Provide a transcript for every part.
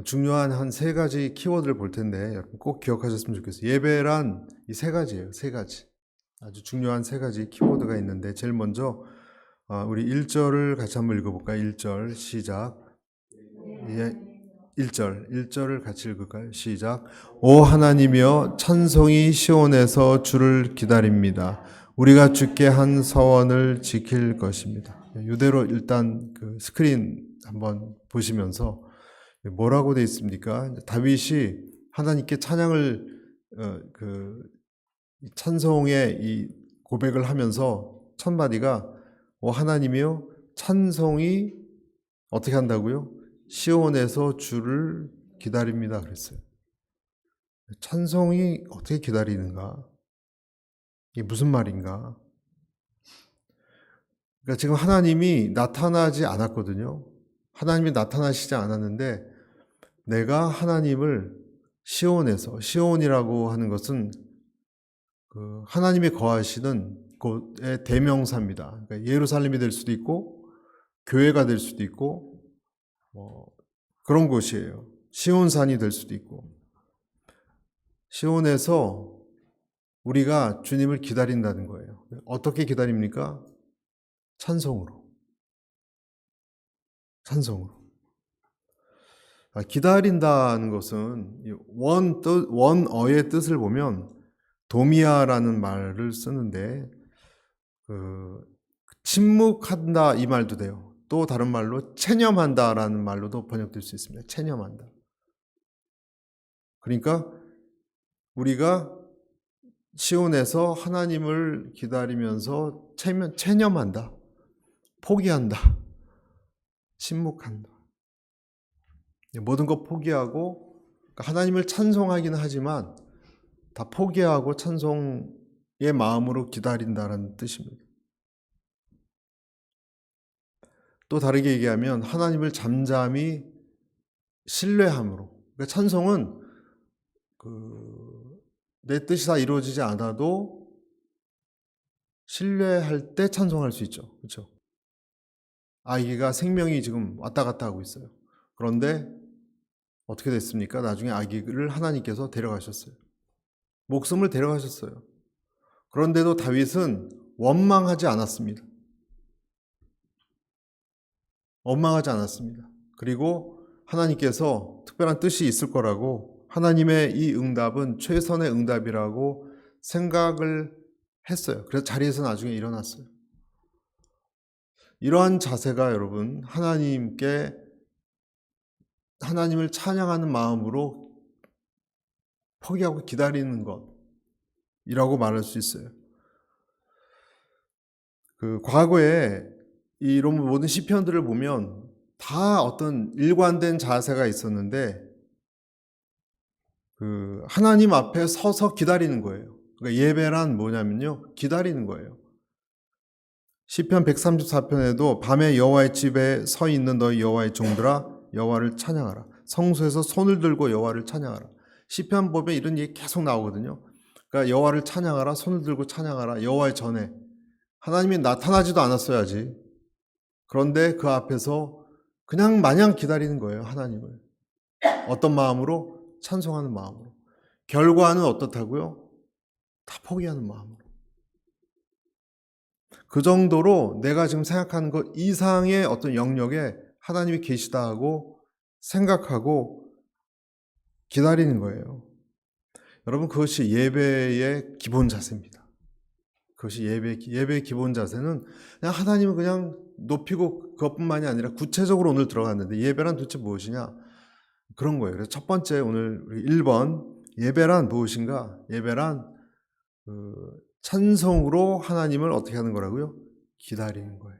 중요한 한 세 가지 키워드를 볼 텐데 여러분 꼭 기억하셨으면 좋겠어요. 예배란 이 세 가지예요. 세 가지. 아주 중요한 세 가지 키워드가 있는데 제일 먼저 우리 1절을 같이 한번 읽어볼까요? 1절 시작. 예, 1절을 같이 읽을까요? 시작. 오 하나님이여 찬송이 시온에서 주를 기다립니다. 우리가 주께 한 서원을 지킬 것입니다. 이대로 일단 그 스크린 한번 보시면서 뭐라고 되어 있습니까? 다윗이 하나님께 찬양을 찬송의 이 고백을 하면서 첫 마디가 하나님이요 찬송이 어떻게 한다고요? 시온에서 주를 기다립니다 그랬어요. 찬송이 어떻게 기다리는가? 이게 무슨 말인가? 그러니까 지금 하나님이 나타나지 않았거든요. 하나님이 나타나시지 않았는데 내가 하나님을 시온에서, 시온이라고 하는 것은 그 하나님이 거하시는 곳의 대명사입니다. 그러니까 예루살렘이 될 수도 있고 교회가 될 수도 있고 그런 곳이에요. 시온산이 될 수도 있고 시온에서 우리가 주님을 기다린다는 거예요. 어떻게 기다립니까? 찬송으로. 찬송으로. 기다린다는 것은 원어의 뜻을 보면 도미아라는 말을 쓰는데 침묵한다 이 말도 돼요. 또 다른 말로 체념한다라는 말로도 번역될 수 있습니다. 체념한다. 그러니까 우리가 시온에서 하나님을 기다리면서 체념한다. 포기한다. 침묵한다. 모든 것 포기하고 하나님을 찬송하기는 하지만 다 포기하고 찬송의 마음으로 기다린다는 뜻입니다. 또 다르게 얘기하면 하나님을 잠잠히 신뢰함으로. 그러니까 찬송은 내 뜻이 다 이루어지지 않아도 신뢰할 때 찬송할 수 있죠. 그렇죠? 아기가 생명이 지금 왔다 갔다 하고 있어요. 그런데 어떻게 됐습니까? 나중에 아기를 하나님께서 데려가셨어요. 목숨을 데려가셨어요. 그런데도 다윗은 원망하지 않았습니다. 원망하지 않았습니다. 그리고 하나님께서 특별한 뜻이 있을 거라고 하나님의 이 응답은 최선의 응답이라고 생각을 했어요. 그래서 자리에서 나중에 일어났어요. 이러한 자세가 여러분 하나님을 찬양하는 마음으로 포기하고 기다리는 것이라고 말할 수 있어요. 과거에 이런 모든 시편들을 보면 다 어떤 일관된 자세가 있었는데 하나님 앞에 서서 기다리는 거예요. 그러니까 예배란 뭐냐면요. 기다리는 거예요. 시편 134편에도 밤에 여호와의 집에 서 있는 너희 여호와의 종들아 여호와를 찬양하라. 성소에서 손을 들고 여호와를 찬양하라. 시편 보면 이런 얘기 계속 나오거든요. 그러니까 여호와를 찬양하라. 손을 들고 찬양하라. 여호와의 전에 하나님이 나타나지도 않았어야지. 그런데 그 앞에서 그냥 마냥 기다리는 거예요. 하나님을. 어떤 마음으로? 찬송하는 마음으로. 결과는 어떻다고요? 다 포기하는 마음으로. 그 정도로 내가 지금 생각하는 것 이상의 어떤 영역에 하나님이 계시다 하고 생각하고 기다리는 거예요. 여러분 그것이 예배의 기본 자세입니다. 그것이 예배의 기본 자세는 그냥 하나님을 그냥 높이고 그것뿐만이 아니라 구체적으로 오늘 들어갔는데 예배란 도대체 무엇이냐? 그런 거예요. 그래서 첫 번째 오늘 우리 1번 예배란 무엇인가? 예배란 찬송으로 하나님을 어떻게 하는 거라고요? 기다리는 거예요.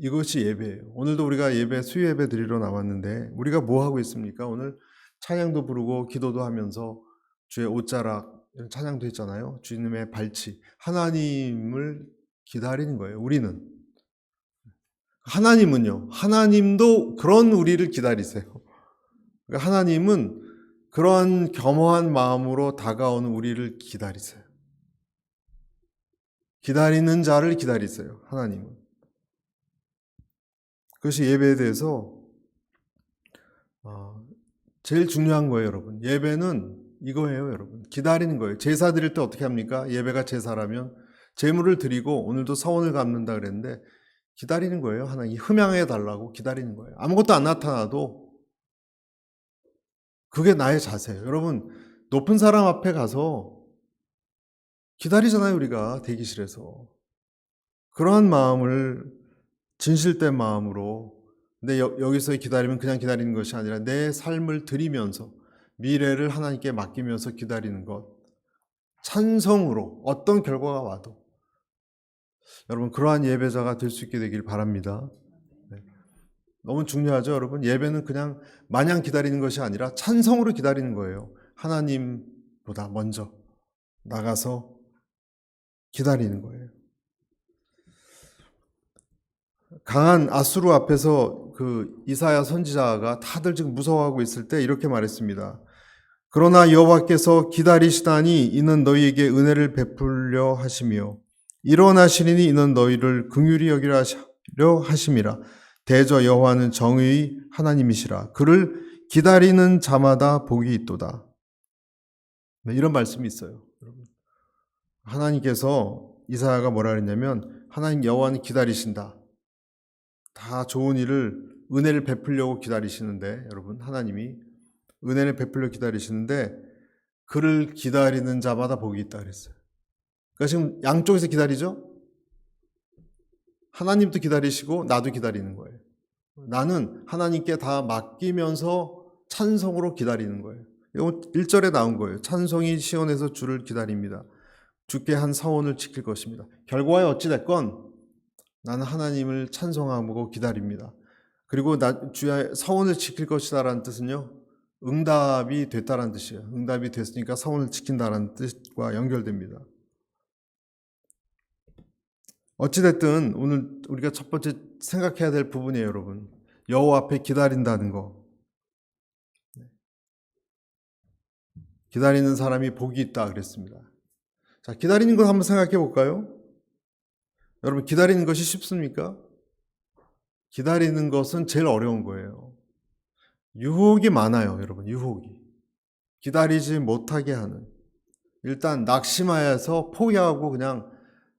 이것이 예배예요. 오늘도 우리가 수요 예배 드리러 나왔는데 우리가 뭐 하고 있습니까? 오늘 찬양도 부르고 기도도 하면서 주의 옷자락 찬양도 했잖아요. 주님의 발치 하나님을 기다리는 거예요. 우리는 하나님은요. 하나님도 그런 우리를 기다리세요. 그러니까 하나님은 그러한 겸허한 마음으로 다가오는 우리를 기다리세요. 기다리는 자를 기다리세요. 하나님은. 그것이 예배에 대해서 제일 중요한 거예요, 여러분. 예배는 이거예요, 여러분. 기다리는 거예요. 제사 드릴 때 어떻게 합니까? 예배가 제사라면 제물을 드리고 오늘도 서원을 갚는다 그랬는데 기다리는 거예요. 하나님 흠양해 달라고 기다리는 거예요. 아무것도 안 나타나도 그게 나의 자세예요. 여러분, 높은 사람 앞에 가서 기다리잖아요, 우리가 대기실에서. 그러한 마음을 진실된 마음으로 근데 여기서의 기다림은 그냥 기다리는 것이 아니라 내 삶을 드리면서 미래를 하나님께 맡기면서 기다리는 것. 찬성으로 어떤 결과가 와도 여러분 그러한 예배자가 될 수 있게 되길 바랍니다. 네. 너무 중요하죠, 여러분. 예배는 그냥 마냥 기다리는 것이 아니라 찬성으로 기다리는 거예요. 하나님보다 먼저 나가서 기다리는 거예요. 강한 아수르 앞에서 그 이사야 선지자가 다들 지금 무서워하고 있을 때 이렇게 말했습니다. 그러나 여호와께서 기다리시다니 이는 너희에게 은혜를 베풀려 하시며 일어나시리니 이는 너희를 긍휼히 여기려 하심이라. 대저 여호와는 정의의 하나님이시라. 그를 기다리는 자마다 복이 있도다. 네, 이런 말씀이 있어요. 하나님께서 이사야가 뭐라 그랬냐면 하나님 여호와는 기다리신다. 다 좋은 일을 은혜를 베풀려고 기다리시는데 여러분 하나님이 은혜를 베풀려 기다리시는데 그를 기다리는 자마다 복이 있다 그랬어요. 그러니까 지금 양쪽에서 기다리죠? 하나님도 기다리시고 나도 기다리는 거예요. 나는 하나님께 다 맡기면서 찬송으로 기다리는 거예요. 이거 1절에 나온 거예요. 찬송이 시온에서 주를 기다립니다. 주께 한 서원을 지킬 것입니다. 결과에 어찌됐건 나는 하나님을 찬송하고 기다립니다. 그리고 주의 서원을 지킬 것이다라는 뜻은요. 응답이 됐다라는 뜻이에요. 응답이 됐으니까 서원을 지킨다라는 뜻과 연결됩니다. 어찌됐든 오늘 우리가 첫 번째 생각해야 될 부분이에요, 여러분. 여호와 앞에 기다린다는 거. 기다리는 사람이 복이 있다 그랬습니다. 자, 기다리는 것 한번 생각해 볼까요? 여러분, 기다리는 것이 쉽습니까? 기다리는 것은 제일 어려운 거예요. 유혹이 많아요, 여러분, 유혹이. 기다리지 못하게 하는. 일단 낙심하여서 포기하고 그냥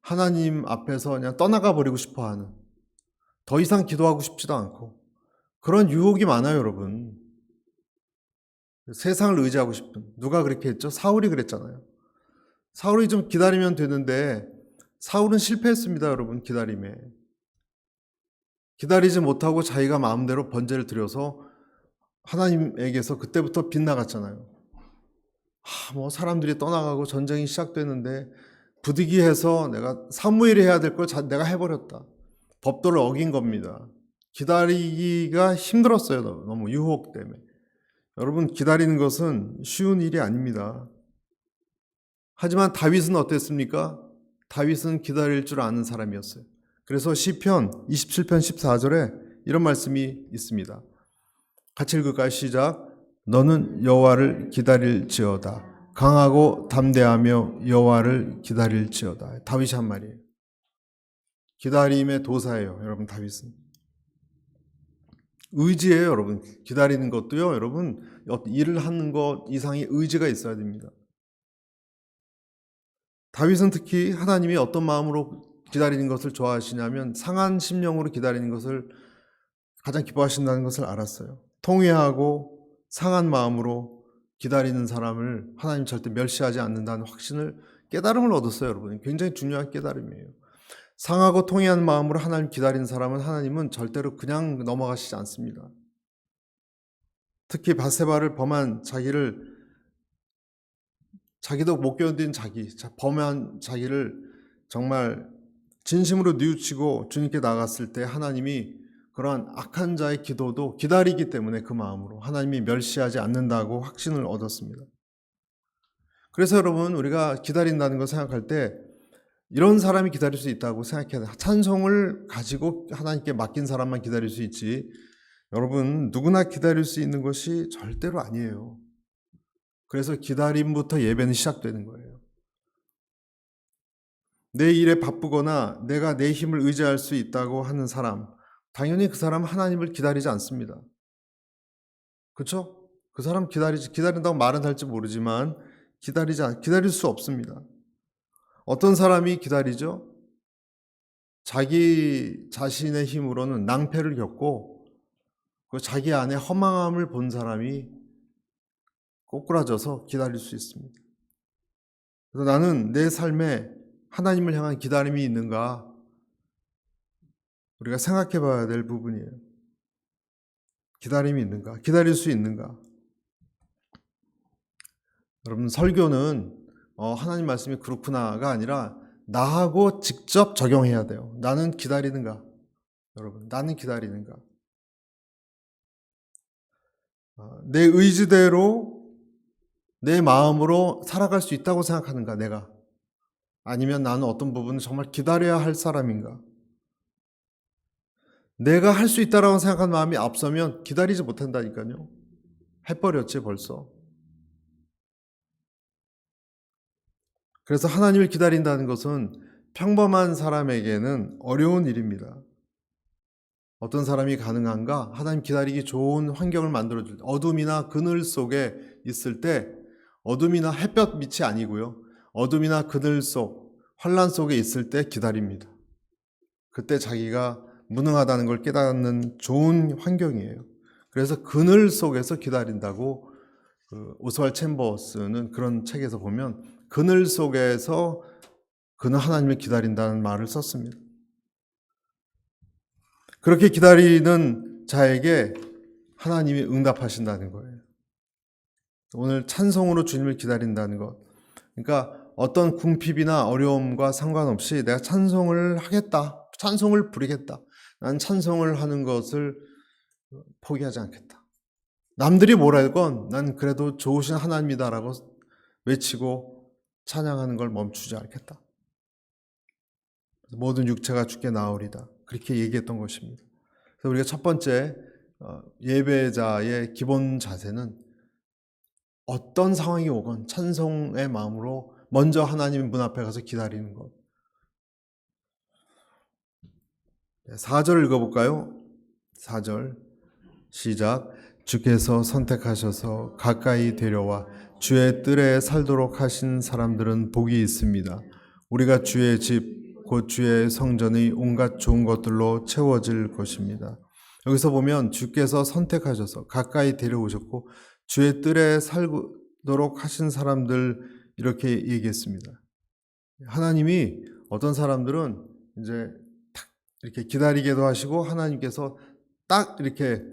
하나님 앞에서 그냥 떠나가 버리고 싶어 하는. 더 이상 기도하고 싶지도 않고. 그런 유혹이 많아요, 여러분. 세상을 의지하고 싶은. 누가 그렇게 했죠? 사울이 그랬잖아요. 사울이 좀 기다리면 되는데 사울은 실패했습니다, 여러분. 기다림에. 기다리지 못하고 자기가 마음대로 번제를 드려서 하나님에게서 그때부터 빗나갔잖아요. 뭐 사람들이 떠나가고 전쟁이 시작되는데 부득이해서 내가 사무엘이 해야 될 걸 내가 해버렸다. 법도를 어긴 겁니다. 기다리기가 힘들었어요. 너무 유혹 때문에. 여러분 기다리는 것은 쉬운 일이 아닙니다. 하지만 다윗은 어땠습니까? 다윗은 기다릴 줄 아는 사람이었어요. 그래서 시편 27편 14절에 이런 말씀이 있습니다. 같이 읽을까요? 시작. 너는 여호와를 기다릴지어다. 강하고 담대하며 여호와를 기다릴지어다. 다윗이 한 말이에요. 기다림의 도사예요, 여러분. 다윗은 의지예요, 여러분. 기다리는 것도요, 여러분. 일을 하는 것 이상의 의지가 있어야 됩니다. 다윗은 특히 하나님이 어떤 마음으로 기다리는 것을 좋아하시냐면 상한 심령으로 기다리는 것을 가장 기뻐하신다는 것을 알았어요. 통회하고 상한 마음으로 기다리는 사람을 하나님 절대 멸시하지 않는다는 확신을 깨달음을 얻었어요, 여러분. 굉장히 중요한 깨달음이에요. 상하고 통회한 마음으로 하나님 기다리는 사람은 하나님은 절대로 그냥 넘어가시지 않습니다. 특히 밧세바를 범한 자기도 못 견딘 범한 자기를 정말 진심으로 뉘우치고 주님께 나갔을 때 하나님이 그러한 악한 자의 기도도 기다리기 때문에 그 마음으로 하나님이 멸시하지 않는다고 확신을 얻었습니다. 그래서 여러분 우리가 기다린다는 걸 생각할 때 이런 사람이 기다릴 수 있다고 생각해야 돼요. 찬송을 가지고 하나님께 맡긴 사람만 기다릴 수 있지 여러분 누구나 기다릴 수 있는 것이 절대로 아니에요. 그래서 기다림부터 예배는 시작되는 거예요. 내 일에 바쁘거나 내가 내 힘을 의지할 수 있다고 하는 사람, 당연히 그 사람은 하나님을 기다리지 않습니다. 그쵸? 그 사람 기다린다고 말은 할지 모르지만 기다릴 수 없습니다. 어떤 사람이 기다리죠? 자기 자신의 힘으로는 낭패를 겪고 그 자기 안에 허망함을 본 사람이 꼬꾸라져서 기다릴 수 있습니다. 그래서 나는 내 삶에 하나님을 향한 기다림이 있는가 우리가 생각해 봐야 될 부분이에요. 기다림이 있는가? 기다릴 수 있는가? 여러분 설교는 하나님 말씀이 그렇구나가 아니라 나하고 직접 적용해야 돼요. 나는 기다리는가? 여러분 나는 기다리는가? 내 의지대로 내 마음으로 살아갈 수 있다고 생각하는가 내가? 아니면 나는 어떤 부분은 정말 기다려야 할 사람인가? 내가 할 수 있다라고 생각하는 마음이 앞서면 기다리지 못한다니까요. 해버렸지 벌써. 그래서 하나님을 기다린다는 것은 평범한 사람에게는 어려운 일입니다. 어떤 사람이 가능한가? 하나님 기다리기 좋은 환경을 만들어줄 때 어둠이나 그늘 속에 있을 때 어둠이나 햇볕 밑이 아니고요. 어둠이나 그늘 속 환란 속에 있을 때 기다립니다. 그때 자기가 무능하다는 걸 깨닫는 좋은 환경이에요. 그래서 그늘 속에서 기다린다고 오스왈드 챔버스는 그런 책에서 보면 그늘 속에서 그는 하나님을 기다린다는 말을 썼습니다. 그렇게 기다리는 자에게 하나님이 응답하신다는 거예요. 오늘 찬송으로 주님을 기다린다는 것. 그러니까 어떤 궁핍이나 어려움과 상관없이 내가 찬송을 하겠다. 찬송을 부리겠다. 난 찬송을 하는 것을 포기하지 않겠다. 남들이 뭐라건 난 그래도 좋으신 하나님이다라고 외치고 찬양하는 걸 멈추지 않겠다. 모든 육체가 주께 나오리다. 그렇게 얘기했던 것입니다. 그래서 우리가 첫 번째 예배자의 기본 자세는 어떤 상황이 오건 찬송의 마음으로 먼저 하나님 문 앞에 가서 기다리는 것. 4절 읽어볼까요? 4절 시작. 주께서 선택하셔서 가까이 데려와 주의 뜰에 살도록 하신 사람들은 복이 있습니다. 우리가 주의 집 곧 주의 성전의 온갖 좋은 것들로 채워질 것입니다. 여기서 보면 주께서 선택하셔서 가까이 데려오셨고 주의 뜰에 살도록 하신 사람들 이렇게 얘기했습니다. 하나님이 어떤 사람들은 이제 딱 이렇게 기다리게도 하시고 하나님께서 딱 이렇게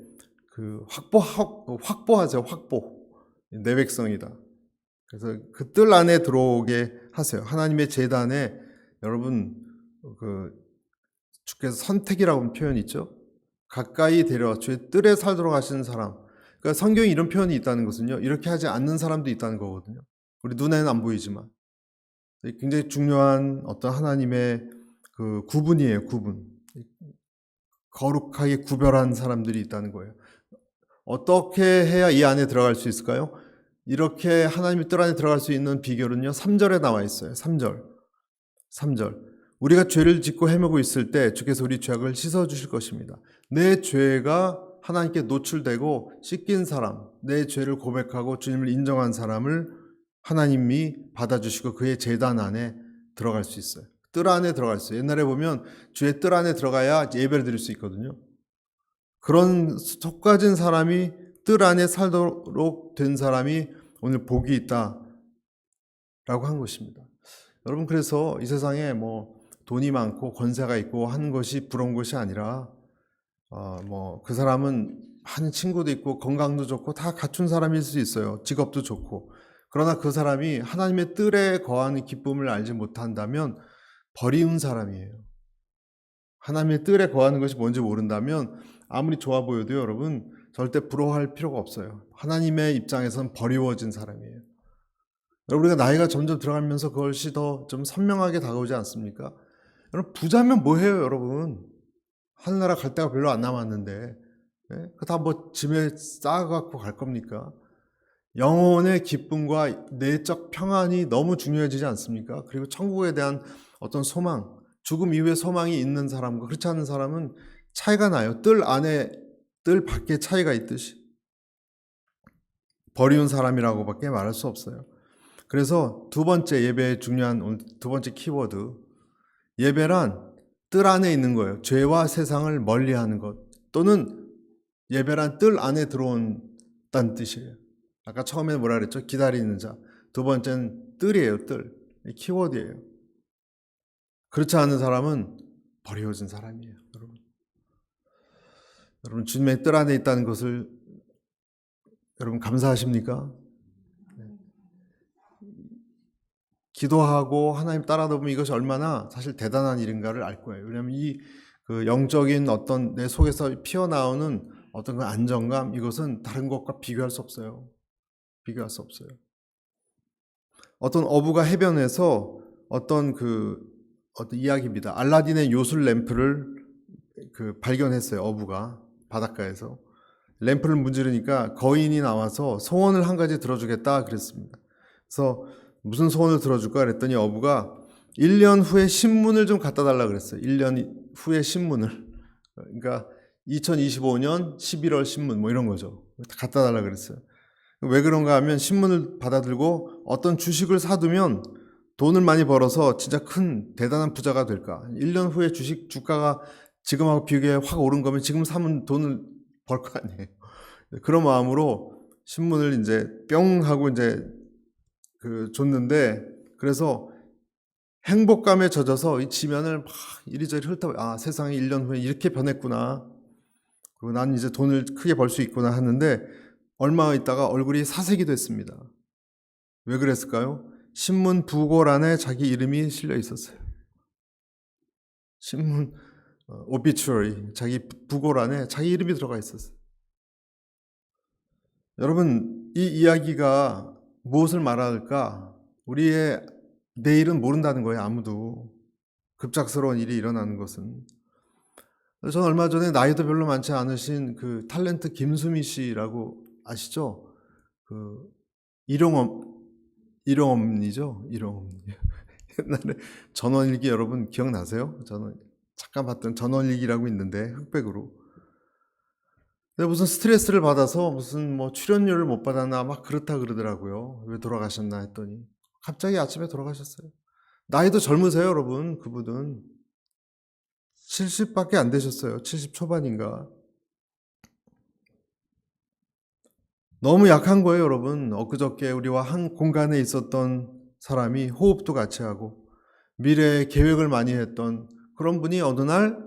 확보하죠. 확보. 내 백성이다. 그래서 그 뜰 안에 들어오게 하세요. 하나님의 제단에 여러분 주께서 선택이라고 표현이 있죠. 가까이 데려와 주의 뜰에 살도록 하시는 사람. 그러니까 성경에 이런 표현이 있다는 것은요. 이렇게 하지 않는 사람도 있다는 거거든요. 우리 눈에는 안 보이지만 굉장히 중요한 어떤 하나님의 구분이에요. 구분. 거룩하게 구별한 사람들이 있다는 거예요. 어떻게 해야 이 안에 들어갈 수 있을까요? 이렇게 하나님의 뜰 안에 들어갈 수 있는 비결은요. 3절에 나와 있어요. 3절. 우리가 죄를 짓고 헤매고 있을 때 주께서 우리 죄악을 씻어주실 것입니다. 내 죄가 하나님께 노출되고 씻긴 사람, 내 죄를 고백하고 주님을 인정한 사람을 하나님이 받아주시고 그의 제단 안에 들어갈 수 있어요. 뜰 안에 들어갈 수 있어요. 옛날에 보면 주의 뜰 안에 들어가야 예배를 드릴 수 있거든요. 그런 속 가진 사람이 뜰 안에 살도록 된 사람이 오늘 복이 있다라고 한 것입니다. 여러분 그래서 이 세상에 돈이 많고 권세가 있고 하는 것이 부러운 것이 아니라 그 사람은 하는 친구도 있고 건강도 좋고 다 갖춘 사람일 수 있어요. 직업도 좋고. 그러나 그 사람이 하나님의 뜰에 거하는 기쁨을 알지 못한다면 버리운 사람이에요. 하나님의 뜰에 거하는 것이 뭔지 모른다면 아무리 좋아 보여도 여러분 절대 부러워할 필요가 없어요. 하나님의 입장에서는 버리워진 사람이에요. 우리가 나이가 점점 들어가면서 그것이 더 좀 선명하게 다가오지 않습니까? 여러분 부자면 뭐해요 여러분? 하늘나라 갈 데가 별로 안 남았는데 다 짐에 쌓아갖고 갈 겁니까? 영혼의 기쁨과 내적 평안이 너무 중요해지지 않습니까? 그리고 천국에 대한 어떤 소망, 죽음 이후에 소망이 있는 사람과 그렇지 않은 사람은 차이가 나요. 뜰 안에 뜰 밖에 차이가 있듯이. 버리운 사람이라고밖에 말할 수 없어요. 그래서 두 번째 예배의 중요한 두 번째 키워드, 예배란 뜰 안에 있는 거예요. 죄와 세상을 멀리하는 것, 또는 예배란 뜰 안에 들어온다는 뜻이에요. 아까 처음에 뭐라 그랬죠? 기다리는 자. 두 번째는 뜰이에요. 뜰. 키워드예요. 그렇지 않은 사람은 버려진 사람이에요. 여러분 주님의 뜰 안에 있다는 것을 여러분 감사하십니까? 기도하고 하나님 따라다 보면 이것이 얼마나 사실 대단한 일인가를 알 거예요. 왜냐하면 이 그 영적인 어떤 내 속에서 피어나오는 어떤 그 안정감, 이것은 다른 것과 비교할 수 없어요. 비교할 수 없어요. 어떤 어부가 해변에서 어떤 이야기입니다. 알라딘의 요술 램프를 발견했어요. 어부가 바닷가에서 램프를 문지르니까 거인이 나와서 소원을 한 가지 들어주겠다 그랬습니다. 그래서 무슨 소원을 들어줄까 그랬더니 어부가 1년 후에 신문을 좀 갖다 달라 그랬어요. 1년 후에 신문을. 그러니까 2025년 11월 신문 뭐 이런 거죠. 갖다 달라 그랬어요. 왜 그런가 하면 신문을 받아들고 어떤 주식을 사두면 돈을 많이 벌어서 진짜 큰 대단한 부자가 될까. 1년 후에 주가가 지금하고 비교해 확 오른 거면 지금 사면 돈을 벌 거 아니에요. 그런 마음으로 신문을 이제 뿅 하고 이제 줬는데, 그래서 행복감에 젖어서 이 지면을 막 이리저리 훑어, 세상이 1년 후에 이렇게 변했구나. 그리고 난 이제 돈을 크게 벌 수 있구나 하는데, 얼마 있다가 얼굴이 사색이 됐습니다. 왜 그랬을까요? 신문 부고란에 자기 이름이 실려 있었어요. 신문 오비추어리, 자기 부고란에 자기 이름이 들어가 있었어요. 여러분, 이 이야기가 무엇을 말할까? 우리의 내일은 모른다는 거예요. 아무도. 급작스러운 일이 일어나는 것은. 저는 얼마 전에 나이도 별로 많지 않으신 그 탤런트 김수미 씨라고 아시죠? 일용엄니죠? 일용엄니. 옛날에 전원일기 여러분 기억나세요? 저는 잠깐 봤던 전원일기라고 있는데, 흑백으로. 근데 무슨 스트레스를 받아서 무슨 뭐 출연료를 못 받았나 막 그렇다 그러더라고요. 왜 돌아가셨나 했더니 갑자기 아침에 돌아가셨어요. 나이도 젊으세요, 여러분. 그분은 70밖에 안 되셨어요. 70 초반인가. 너무 약한 거예요, 여러분. 엊그저께 우리와 한 공간에 있었던 사람이 호흡도 같이 하고 미래에 계획을 많이 했던 그런 분이 어느 날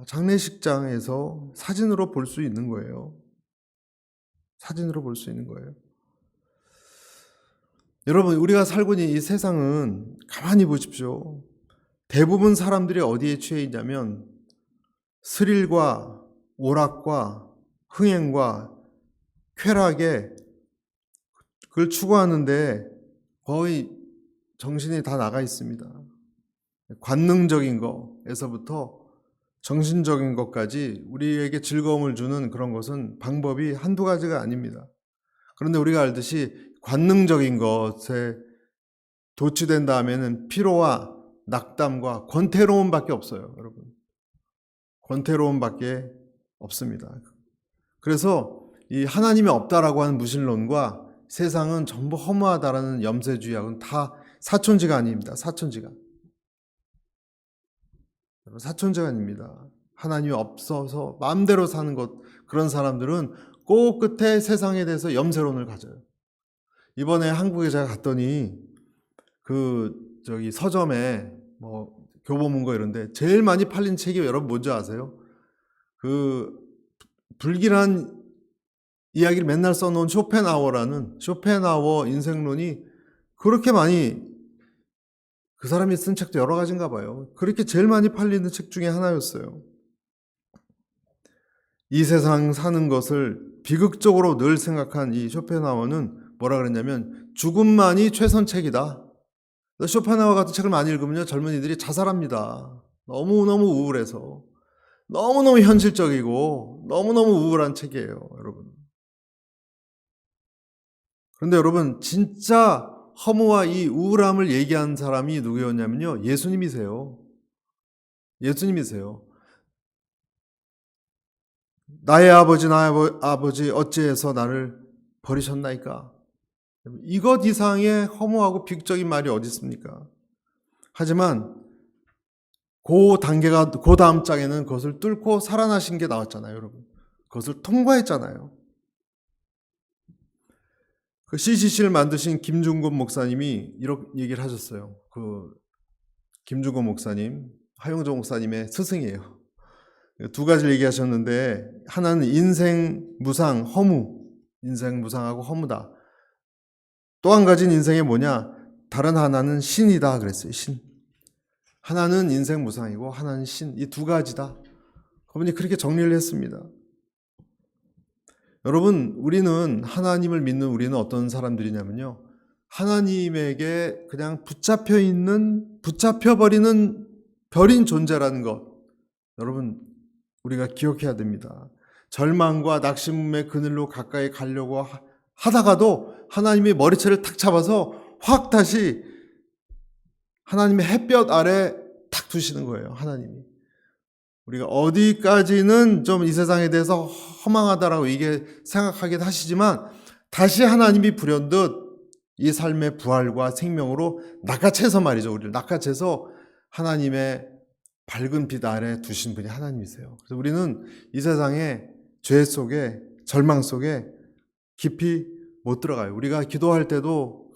장례식장에서 사진으로 볼 수 있는 거예요. 사진으로 볼 수 있는 거예요. 여러분, 우리가 살고 있는 이 세상은 가만히 보십시오. 대부분 사람들이 어디에 취해 있냐면 스릴과 오락과 흥행과 쾌락에 그걸 추구하는데 거의 정신이 다 나가 있습니다. 관능적인 거에서부터 정신적인 것까지 우리에게 즐거움을 주는 그런 것은 방법이 한두 가지가 아닙니다. 그런데 우리가 알듯이 관능적인 것에 도취된 다음에는 피로와 낙담과 권태로움밖에 없어요, 여러분. 권태로움밖에 없습니다. 그래서 이 하나님이 없다라고 하는 무신론과 세상은 전부 허무하다라는 염세주의하고는 다 사촌지가 아닙니다. 사촌지가. 사촌지가 아닙니다. 하나님이 없어서 마음대로 사는 것, 그런 사람들은 꼭 끝에 세상에 대해서 염세론을 가져요. 이번에 한국에 제가 갔더니 서점에 뭐 교보문고 이런데 제일 많이 팔린 책이 여러분 뭔지 아세요? 불길한 이야기를 맨날 써놓은 쇼펜하워 인생론이 그렇게 많이, 그 사람이 쓴 책도 여러 가지인가 봐요. 그렇게 제일 많이 팔리는 책 중에 하나였어요. 이 세상 사는 것을 비극적으로 늘 생각한 이 쇼펜하워는 뭐라 그랬냐면 죽음만이 최선책이다. 쇼펜하워 같은 책을 많이 읽으면요, 젊은이들이 자살합니다. 너무너무 우울해서. 너무너무 현실적이고 너무너무 우울한 책이에요, 여러분. 그런데 여러분, 진짜 허무와 이 우울함을 얘기한 사람이 누구였냐면요, 예수님이세요. 예수님이세요. 나의 아버지 어찌해서 나를 버리셨나이까? 이것 이상의 허무하고 비극적인 말이 어디 있습니까? 하지만 그 단계가, 그 다음 장에는 그것을 뚫고 살아나신 게 나왔잖아요, 여러분. 그것을 통과했잖아요. 그 CCC를 만드신 김중곤 목사님이 이렇게 얘기를 하셨어요. 그 김중곤 목사님, 하용조 목사님의 스승이에요. 두 가지를 얘기하셨는데, 하나는 인생 무상, 허무. 인생 무상하고 허무다. 또 한 가지는 인생이 뭐냐? 다른 하나는 신이다 그랬어요. 신. 하나는 인생 무상이고 하나는 신. 이 두 가지다. 그분이 그렇게 정리를 했습니다. 여러분, 우리는 하나님을 믿는 우리는 어떤 사람들이냐면요. 하나님에게 그냥 붙잡혀버리는 별인 존재라는 것. 여러분, 우리가 기억해야 됩니다. 절망과 낙심의 그늘로 가까이 가려고 하다가도 하나님이 머리채를 탁 잡아서 확 다시 하나님의 햇볕 아래 탁 두시는 거예요. 하나님이. 우리가 어디까지는 좀 이 세상에 대해서 허망하다라고 이게 생각하긴 하시지만 다시 하나님이 불현듯 이 삶의 부활과 생명으로 낚아채서 말이죠. 우리를 낚아채서 하나님의 밝은 빛 아래 두신 분이 하나님이세요. 그래서 우리는 이 세상에 죄 속에 절망 속에 깊이 못 들어가요. 우리가 기도할 때도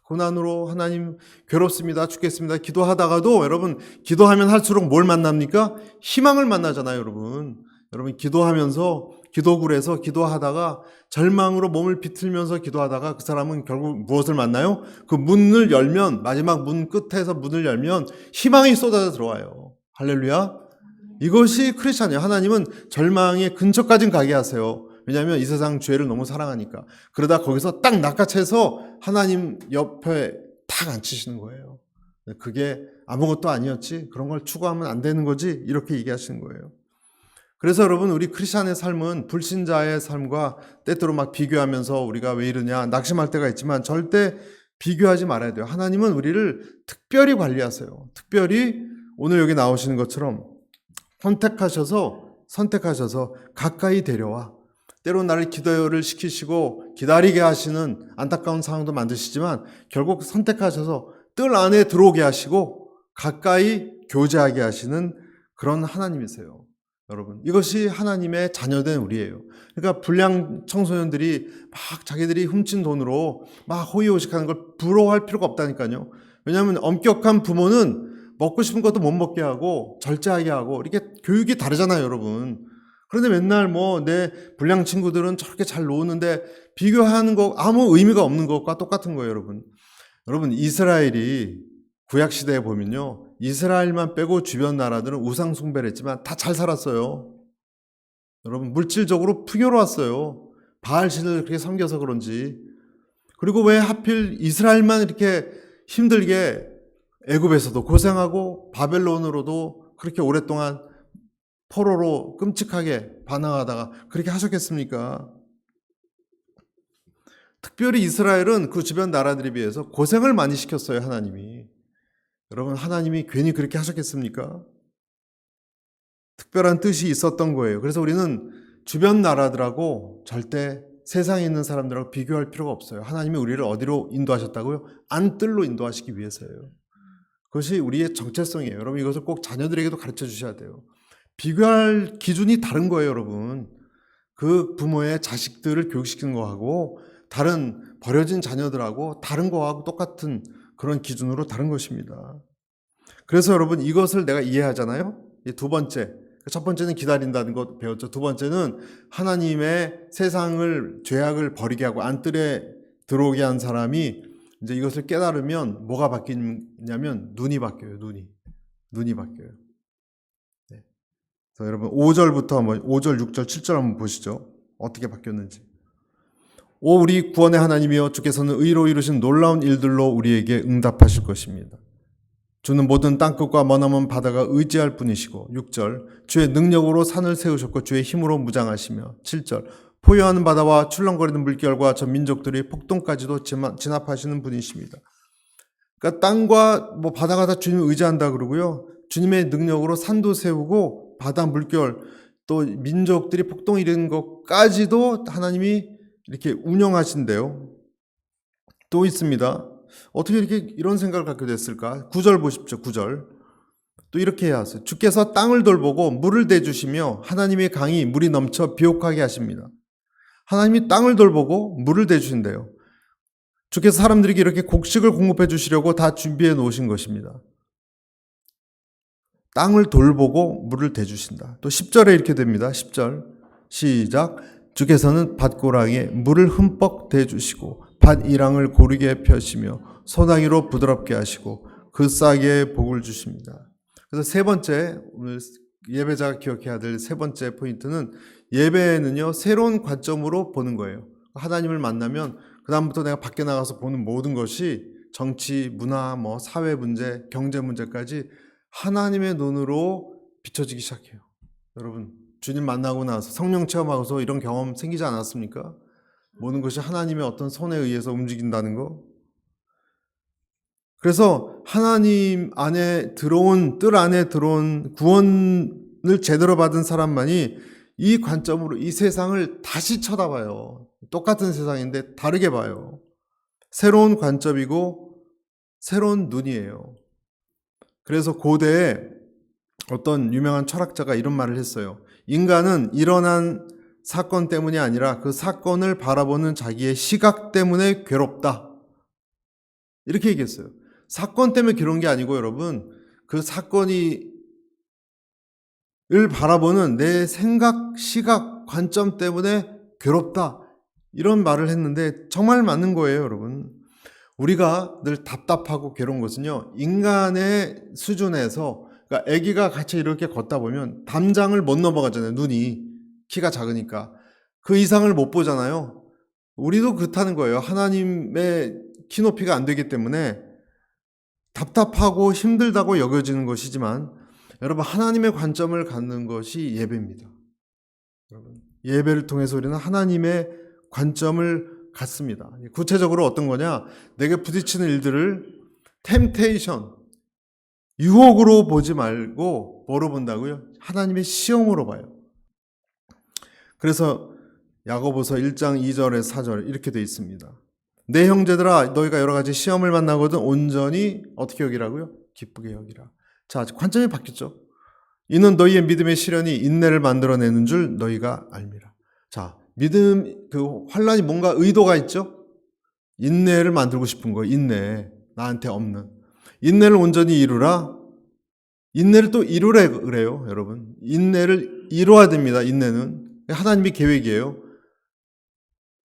고난으로 하나님 괴롭습니다. 죽겠습니다. 기도하다가도 여러분 기도하면 할수록 뭘 만납니까? 희망을 만나잖아요, 여러분. 여러분 기도하면서 기도굴에서 기도하다가 절망으로 몸을 비틀면서 기도하다가 그 사람은 결국 무엇을 만나요? 그 문을 열면 마지막 문 끝에서 문을 열면 희망이 쏟아져 들어와요. 할렐루야. 이것이 크리스찬이에요. 하나님은 절망의 근처까지는 가게 하세요. 왜냐하면 이 세상 죄를 너무 사랑하니까. 그러다 거기서 딱 낚아채서 하나님 옆에 탁 앉히시는 거예요. 그게 아무것도 아니었지. 그런 걸 추구하면 안 되는 거지. 이렇게 얘기하시는 거예요. 그래서 여러분 우리 크리스찬의 삶은 불신자의 삶과 때때로 막 비교하면서 우리가 왜 이러냐 낙심할 때가 있지만 절대 비교하지 말아야 돼요. 하나님은 우리를 특별히 관리하세요. 특별히 오늘 여기 나오시는 것처럼 선택하셔서 가까이 데려와. 때로 나를 기도를 시키시고 기다리게 하시는 안타까운 상황도 만드시지만 결국 선택하셔서 뜰 안에 들어오게 하시고 가까이 교제하게 하시는 그런 하나님이세요. 여러분, 이것이 하나님의 자녀된 우리예요. 그러니까 불량 청소년들이 막 자기들이 훔친 돈으로 막 호의호식하는 걸 부러워할 필요가 없다니까요. 왜냐하면 엄격한 부모는 먹고 싶은 것도 못 먹게 하고 절제하게 하고 이렇게 교육이 다르잖아요, 여러분. 그런데 맨날 내 불량 친구들은 저렇게 잘 노는데 비교하는 거 아무 의미가 없는 것과 똑같은 거예요, 여러분. 여러분, 이스라엘이 구약시대에 보면요. 이스라엘만 빼고 주변 나라들은 우상 숭배를 했지만 다 잘 살았어요. 여러분, 물질적으로 풍요로웠어요. 바알신을 그렇게 섬겨서 그런지. 그리고 왜 하필 이스라엘만 이렇게 힘들게 애굽에서도 고생하고 바벨론으로도 그렇게 오랫동안 포로로 끔찍하게 반항하다가 그렇게 하셨겠습니까? 특별히 이스라엘은 그 주변 나라들에 비해서 고생을 많이 시켰어요, 하나님이. 여러분, 하나님이 괜히 그렇게 하셨겠습니까? 특별한 뜻이 있었던 거예요. 그래서 우리는 주변 나라들하고 절대 세상에 있는 사람들하고 비교할 필요가 없어요. 하나님이 우리를 어디로 인도하셨다고요? 안뜰로 인도하시기 위해서예요. 그것이 우리의 정체성이에요. 여러분, 이것을 꼭 자녀들에게도 가르쳐 주셔야 돼요. 비교할 기준이 다른 거예요, 여러분. 그 부모의 자식들을 교육시키는 거하고 다른 버려진 자녀들하고 다른 거하고 똑같은 그런 기준으로 다른 것입니다. 그래서 여러분 이것을 내가 이해하잖아요. 두 번째, 첫 번째는 기다린다는 것 배웠죠. 두 번째는 하나님의 세상을 죄악을 버리게 하고 안뜰에 들어오게 한 사람이 이제 이것을 깨달으면 뭐가 바뀌냐면 눈이 바뀌어요. 눈이 바뀌어요. 네. 그래서 여러분 5절부터 한번 5절, 6절, 7절 한번 보시죠. 어떻게 바뀌었는지. 오 우리 구원의 하나님이여 주께서는 의로 이루신 놀라운 일들로 우리에게 응답하실 것입니다. 주는 모든 땅끝과 머나먼 바다가 의지할 분이시고 6절 주의 능력으로 산을 세우셨고 주의 힘으로 무장하시며 7절 포효하는 바다와 출렁거리는 물결과 저 민족들이 폭동까지도 진압하시는 분이십니다. 그러니까 땅과 바다가 다 주님을 의지한다 그러고요. 주님의 능력으로 산도 세우고 바다 물결 또 민족들이 폭동 이르는 것까지도 하나님이 이렇게 운영하신대요. 또 있습니다. 어떻게 이렇게 이런 생각을 갖게 됐을까? 9절 보십시오. 9절. 또 이렇게 해야 하세요. 주께서 땅을 돌보고 물을 대주시며 하나님의 강이 물이 넘쳐 비옥하게 하십니다. 하나님이 땅을 돌보고 물을 대주신대요. 주께서 사람들에게 이렇게 곡식을 공급해 주시려고 다 준비해 놓으신 것입니다. 땅을 돌보고 물을 대주신다. 또 10절에 이렇게 됩니다. 10절 시작. 주께서는 밭고랑에 물을 흠뻑 대주시고 밭이랑을 고르게 펴시며 소나기로 부드럽게 하시고 그 싹에 복을 주십니다. 그래서 세 번째, 오늘 예배자가 기억해야 될 세 번째 포인트는 예배는요 새로운 관점으로 보는 거예요. 하나님을 만나면 그 다음부터 내가 밖에 나가서 보는 모든 것이 정치, 문화, 사회 문제, 경제 문제까지 하나님의 눈으로 비춰지기 시작해요. 여러분 주님 만나고 나서 성령 체험하고서 이런 경험 생기지 않았습니까? 모든 것이 하나님의 어떤 손에 의해서 움직인다는 거. 그래서 하나님 안에 들어온, 뜰 안에 들어온 구원을 제대로 받은 사람만이 이 관점으로 이 세상을 다시 쳐다봐요. 똑같은 세상인데 다르게 봐요. 새로운 관점이고 새로운 눈이에요. 그래서 고대에 어떤 유명한 철학자가 이런 말을 했어요. 인간은 일어난 사건 때문이 아니라 그 사건을 바라보는 자기의 시각 때문에 괴롭다. 이렇게 얘기했어요. 사건 때문에 괴로운 게 아니고 여러분 그 사건이 을 바라보는 내 생각, 시각, 관점 때문에 괴롭다. 이런 말을 했는데 정말 맞는 거예요, 여러분. 우리가 늘 답답하고 괴로운 것은요, 인간의 수준에서, 그러니까 아기가 같이 이렇게 걷다 보면 담장을 못 넘어가잖아요, 눈이. 키가 작으니까. 그 이상을 못 보잖아요. 우리도 그렇다는 거예요. 하나님의 키 높이가 안 되기 때문에 답답하고 힘들다고 여겨지는 것이지만, 여러분, 하나님의 관점을 갖는 것이 예배입니다. 여러분, 예배를 통해서 우리는 하나님의 관점을 갖습니다. 구체적으로 어떤 거냐? 내게 부딪히는 일들을 템테이션, 유혹으로 보지 말고 뭐로 본다고요? 하나님의 시험으로 봐요. 그래서 야고보서 1장 2절에 4절 이렇게 되어 있습니다. 내 형제들아 너희가 여러 가지 시험을 만나거든 온전히 어떻게 여기라고요? 기쁘게 여기라. 자, 관점이 바뀌었죠. 이는 너희의 믿음의 시련이 인내를 만들어내는 줄 너희가 알미라. 자, 믿음, 그 환란이 뭔가 의도가 있죠? 인내를 만들고 싶은 거예요. 인내. 나한테 없는. 인내를 온전히 이루라. 인내를 또 이루래 그래요, 여러분. 인내를 이루어야 됩니다. 인내는. 하나님의 계획이에요.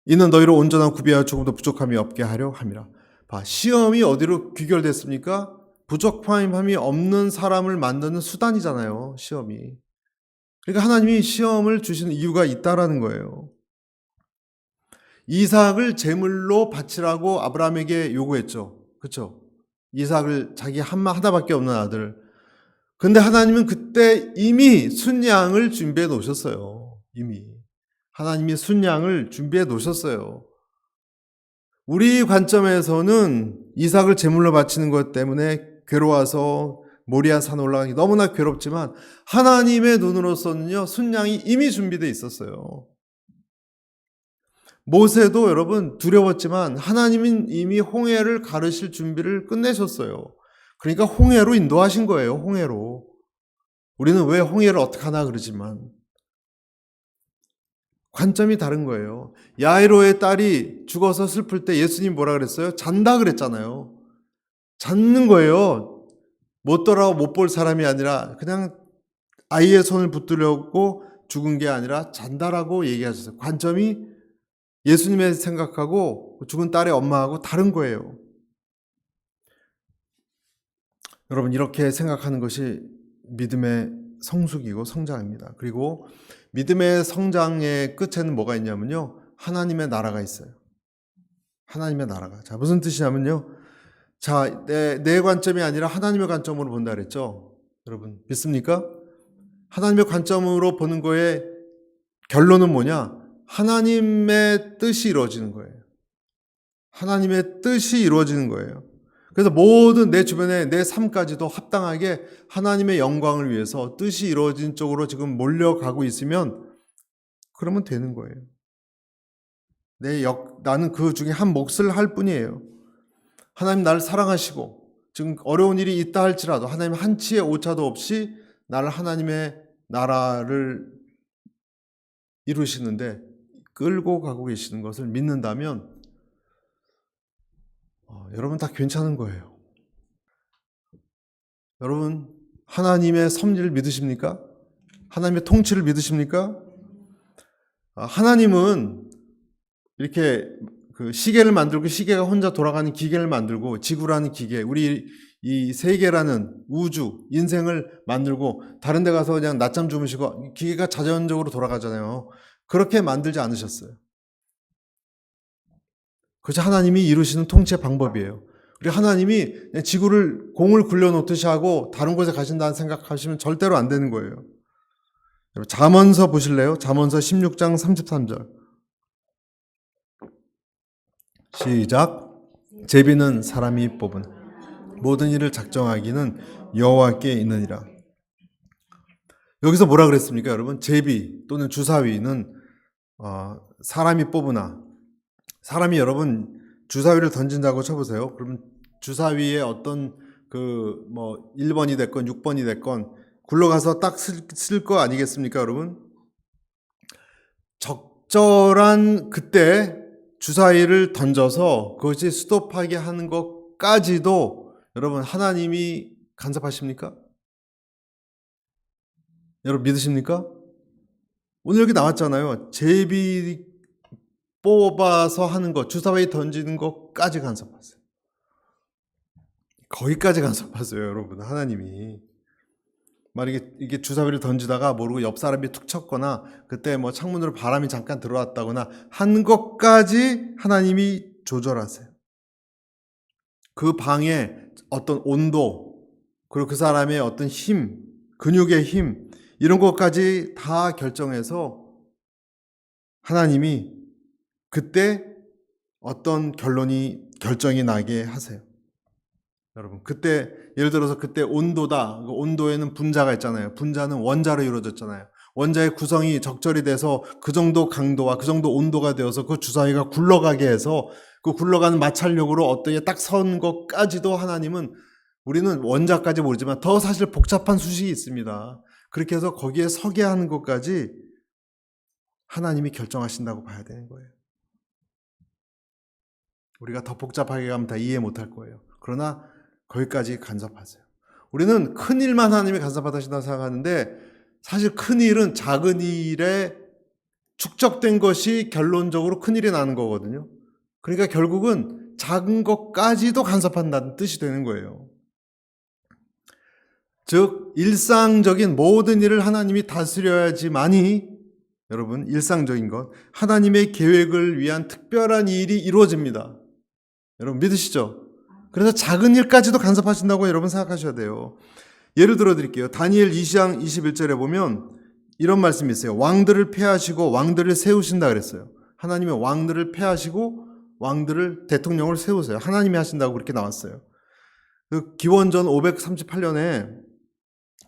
이는 너희를 온전한 구비하여 조금도 부족함이 없게 하려 함이라. 봐, 시험이 어디로 귀결됐습니까? 부족함이 없는 사람을 만드는 수단이잖아요, 시험이. 그러니까 하나님이 시험을 주시는 이유가 있다라는 거예요. 이삭을 제물로 바치라고 아브라함에게 요구했죠. 그렇죠? 이삭을 자기 하나밖에 없는 아들. 근데 하나님은 그때 이미 순양을 준비해 놓으셨어요. 이미. 하나님이 순양을 준비해 놓으셨어요. 우리 관점에서는 이삭을 제물로 바치는 것 때문에 괴로워서 모리아 산 올라가기 너무나 괴롭지만 하나님의 눈으로서는요, 순양이 이미 준비되어 있었어요. 모세도 여러분 두려웠지만 하나님은 이미 홍해를 가르실 준비를 끝내셨어요. 그러니까 홍해로 인도하신 거예요. 홍해로. 우리는 왜 홍해를 어떻게 하나 그러지만 관점이 다른 거예요. 야이로의 딸이 죽어서 슬플 때 예수님 뭐라 그랬어요? 잔다 그랬잖아요. 잔는 거예요. 못 돌아와 못 볼 사람이 아니라 그냥 아이의 손을 붙들려고 죽은 게 아니라 잔다라고 얘기하셨어요. 관점이 예수님의 생각하고 죽은 딸의 엄마하고 다른 거예요. 여러분, 이렇게 생각하는 것이 믿음의 성숙이고 성장입니다. 그리고 믿음의 성장의 끝에는 뭐가 있냐면요, 하나님의 나라가 있어요. 하나님의 나라가. 자, 무슨 뜻이냐면요, 자, 내 관점이 아니라 하나님의 관점으로 본다 그랬죠. 여러분 믿습니까? 하나님의 관점으로 보는 거의 결론은 뭐냐? 하나님의 뜻이 이루어지는 거예요. 하나님의 뜻이 이루어지는 거예요. 그래서 모든 내 주변에 내 삶까지도 합당하게 하나님의 영광을 위해서 뜻이 이루어진 쪽으로 지금 몰려가고 있으면 그러면 되는 거예요. 나는 그 중에 한 몫을 할 뿐이에요. 하나님 나를 사랑하시고 지금 어려운 일이 있다 할지라도 하나님 한치의 오차도 없이 나를 하나님의 나라를 이루시는데 끌고 가고 계시는 것을 믿는다면 여러분 다 괜찮은 거예요. 여러분 하나님의 섭리를 믿으십니까? 하나님의 통치를 믿으십니까? 하나님은 이렇게 그 시계를 만들고 시계가 혼자 돌아가는 기계를 만들고 지구라는 기계, 우리 이 세계라는 우주, 인생을 만들고 다른 데 가서 그냥 낮잠 주무시고 기계가 자연적으로 돌아가잖아요. 그렇게 만들지 않으셨어요. 그것이 하나님이 이루시는 통치의 방법이에요. 우리 하나님이 그냥 지구를 공을 굴려놓듯이 하고 다른 곳에 가신다는 생각하시면 절대로 안 되는 거예요. 잠언서 보실래요? 잠언서 16장 33절 시작. 제비는 사람이 뽑은 모든 일을 작정하기는 여호와께 있느니라. 여기서 뭐라 그랬습니까, 여러분? 제비 또는 주사위는 사람이 뽑으나, 사람이 여러분 주사위를 던진다고 쳐보세요. 그러면 주사위에 어떤 1번이 됐건 6번이 됐건 굴러가서 딱 쓸 거 아니겠습니까, 여러분? 적절한 그때 주사위를 던져서 그것이 스톱하게 하는 것까지도 여러분 하나님이 간섭하십니까? 여러분 믿으십니까? 오늘 여기 나왔잖아요. 제비 뽑아서 하는 것, 주사위 던지는 것까지 간섭하세요. 거기까지 간섭하세요, 여러분. 하나님이. 만약에 이게 주사위를 던지다가 모르고 옆 사람이 툭 쳤거나 그때 창문으로 바람이 잠깐 들어왔다거나 한 것까지 하나님이 조절하세요. 그 방에 어떤 온도, 그리고 그 사람의 어떤 힘, 근육의 힘, 이런 것까지 다 결정해서 하나님이 그때 어떤 결정이 나게 하세요. 여러분, 그때 예를 들어서 그때 온도다. 그 온도에는 분자가 있잖아요. 분자는 원자로 이루어졌잖아요. 원자의 구성이 적절히 돼서 그 정도 강도와 그 정도 온도가 되어서 그 주사위가 굴러가게 해서 그 굴러가는 마찰력으로 어떻게 딱 선 것까지도 하나님은, 우리는 원자까지 모르지만 더 사실 복잡한 수식이 있습니다. 그렇게 해서 거기에 서게 하는 것까지 하나님이 결정하신다고 봐야 되는 거예요. 우리가 더 복잡하게 가면 다 이해 못할 거예요. 그러나 거기까지 간섭하세요. 우리는 큰 일만 하나님이 간섭하신다고 생각하는데 사실 큰 일은 작은 일에 축적된 것이 결론적으로 큰 일이 나는 거거든요. 그러니까 결국은 작은 것까지도 간섭한다는 뜻이 되는 거예요. 즉 일상적인 모든 일을 하나님이 다스려야지만이, 여러분, 일상적인 것, 하나님의 계획을 위한 특별한 일이 이루어집니다. 여러분 믿으시죠? 그래서 작은 일까지도 간섭하신다고 여러분 생각하셔야 돼요. 예를 들어 드릴게요. 다니엘 2장 21절에 보면 이런 말씀이 있어요. 왕들을 폐하시고 왕들을 세우신다 그랬어요. 하나님의 왕들을 폐하시고 왕들을, 대통령을 세우세요. 하나님이 하신다고 그렇게 나왔어요. 그 기원전 538년에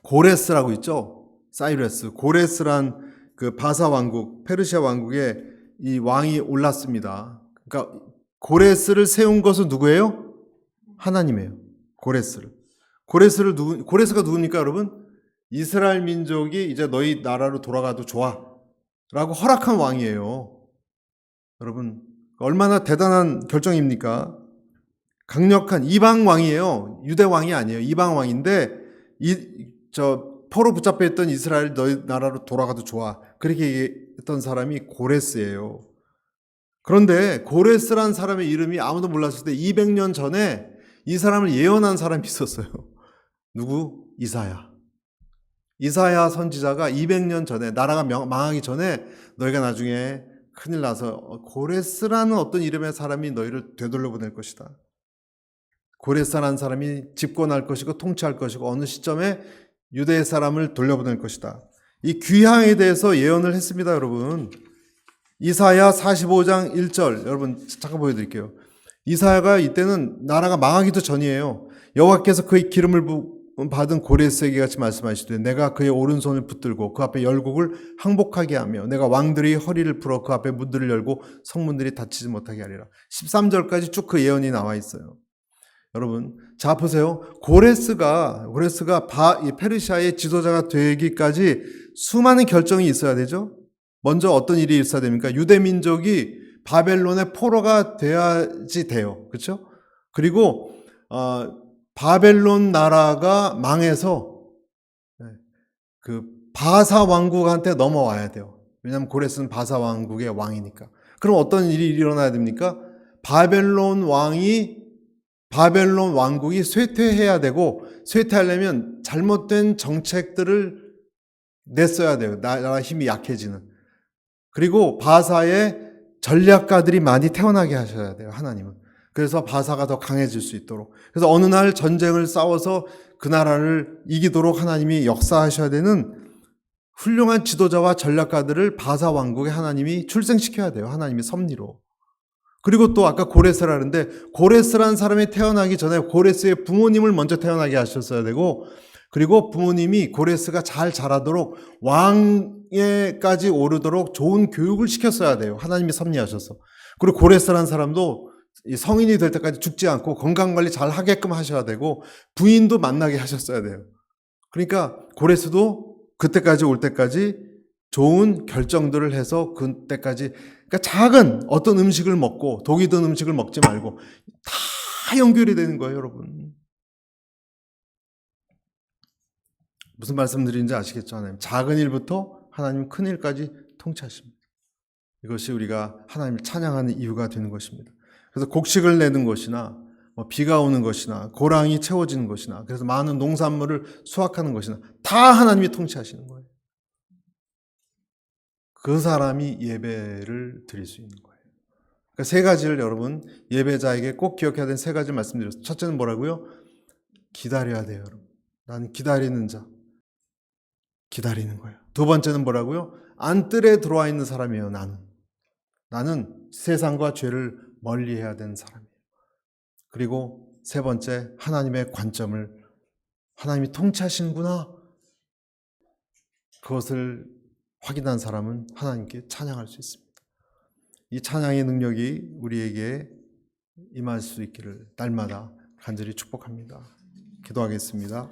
고레스라고 있죠. 사이러스. 고레스란 그 바사 왕국, 페르시아 왕국에 이 왕이 올랐습니다. 그러니까 고레스를 세운 것은 누구예요? 하나님이에요. 고레스가 누굽니까, 여러분? 이스라엘 민족이 이제 너희 나라로 돌아가도 좋아 라고 허락한 왕이에요. 여러분 얼마나 대단한 결정입니까? 강력한 이방 왕이에요. 유대 왕이 아니에요. 이방 왕인데 포로 붙잡혀 있던 이스라엘 너희 나라로 돌아가도 좋아, 그렇게 얘기했던 사람이 고레스예요. 그런데 고레스란 사람의 이름이 아무도 몰랐을 때 200년 전에 이 사람을 예언한 사람이 있었어요. 누구? 이사야 선지자가 200년 전에, 나라가 망하기 전에 너희가 나중에 큰일 나서 고레스라는 어떤 이름의 사람이 너희를 되돌려보낼 것이다. 고레스라는 사람이 집권할 것이고 통치할 것이고 어느 시점에 유대 사람을 돌려보낼 것이다. 이 귀향에 대해서 예언을 했습니다, 여러분. 이사야 45장 1절, 여러분 잠깐 보여드릴게요. 이사야가 이때는 나라가 망하기도 전이에요. 여호와께서 그의 기름을 받은 고레스에게 같이 말씀하시되 내가 그의 오른손을 붙들고 그 앞에 열국을 항복하게 하며 내가 왕들의 허리를 풀어 그 앞에 문들을 열고 성문들이 닫히지 못하게 하리라. 13절까지 쭉 그 예언이 나와 있어요. 여러분, 자 보세요. 고레스가 이 페르시아의 지도자가 되기까지 수많은 결정이 있어야 되죠. 먼저 어떤 일이 있어야 됩니까? 유대 민족이 바벨론의 포로가 돼야지 돼요. 그렇죠? 그리고 바벨론 나라가 망해서 그 바사 왕국한테 넘어와야 돼요. 왜냐하면 고레스는 바사 왕국의 왕이니까. 그럼 어떤 일이 일어나야 됩니까? 바벨론 왕국이 쇠퇴해야 되고, 쇠퇴하려면 잘못된 정책들을 냈어야 돼요. 나라 힘이 약해지는. 그리고 바사의 전략가들이 많이 태어나게 하셔야 돼요. 하나님은. 그래서 바사가 더 강해질 수 있도록. 그래서 어느 날 전쟁을 싸워서 그 나라를 이기도록 하나님이 역사하셔야 되는 훌륭한 지도자와 전략가들을 바사 왕국에 하나님이 출생시켜야 돼요. 하나님의 섭리로. 그리고 또 아까 고레스라는데, 고레스라는 사람이 태어나기 전에 고레스의 부모님을 먼저 태어나게 하셨어야 되고, 그리고 부모님이 고레스가 잘 자라도록 왕에까지 오르도록 좋은 교육을 시켰어야 돼요. 하나님이 섭리하셔서. 그리고 고레스라는 사람도 성인이 될 때까지 죽지 않고 건강관리 잘 하게끔 하셔야 되고, 부인도 만나게 하셨어야 돼요. 그러니까 고레스도 그때까지 올 때까지 좋은 결정들을 해서 그때까지, 그러니까 작은 어떤 음식을 먹고 독이 든 음식을 먹지 말고 다 연결이 되는 거예요, 여러분. 무슨 말씀드리는지 아시겠죠? 하나님 작은 일부터 하나님 큰 일까지 통치하십니다. 이것이 우리가 하나님을 찬양하는 이유가 되는 것입니다. 그래서 곡식을 내는 것이나 비가 오는 것이나 고랑이 채워지는 것이나 그래서 많은 농산물을 수확하는 것이나 다 하나님이 통치하시는 거예요. 그 사람이 예배를 드릴 수 있는 거예요. 그러니까 세 가지를 여러분 예배자에게 꼭 기억해야 되는 세 가지를 말씀드렸어요. 첫째는 뭐라고요? 기다려야 돼요, 여러분. 나는 기다리는 자. 기다리는 거예요. 두 번째는 뭐라고요? 안뜰에 들어와 있는 사람이에요, 나는 세상과 죄를 멀리해야 되는 사람이에요. 그리고 세 번째, 하나님의 관점을, 하나님이 통치하시는구나, 그것을 확인한 사람은 하나님께 찬양할 수 있습니다. 이 찬양의 능력이 우리에게 임할 수 있기를 날마다 간절히 축복합니다. 기도하겠습니다.